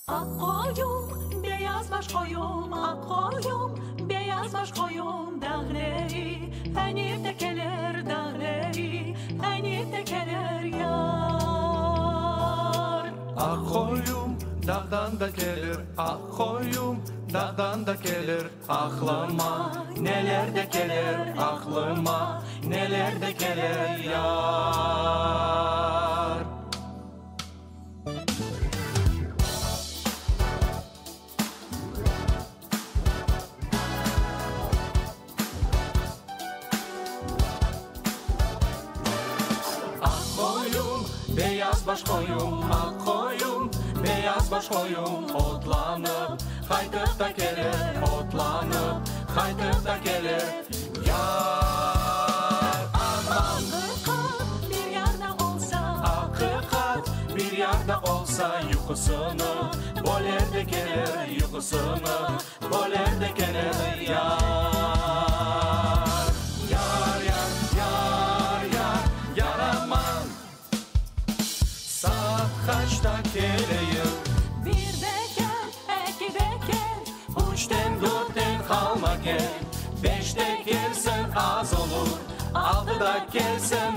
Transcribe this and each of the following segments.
Ak koyun, beyaz baş koyun, ak koyun, beyaz baş koyun dağları, hani tekeler dağları, hani tekeler yar. Ak koyun dağdan da gelir, ak koyun dağdan da gelir. Aklıma neler de gelir, aklıma neler de gelir yar. Beyaz baş koyun, ak koyun, beyaz baş koyun otlanıp, kaytıp da gelir, otlanıp, kaytıp da gelir yar. Aman Akırkat bir yerde olsa, akırkat bir yerde olsa, yukusunu boler de gelir, yukusunu boler de gelir yar. Yar yar yar yar yar aman. Saat kaçta geleyim? bir de gel, iki de gel, Üçten dörtten kalma gel. Beşte gelsen az olur, altıda gelsen.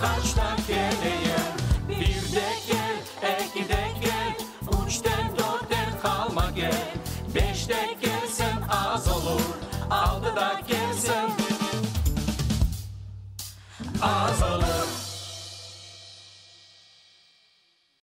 Kaçta geleyim? Bir de gel, iki de gel, üçten dörtten kalma gel. Beşte gelsen az olur, altıda gel.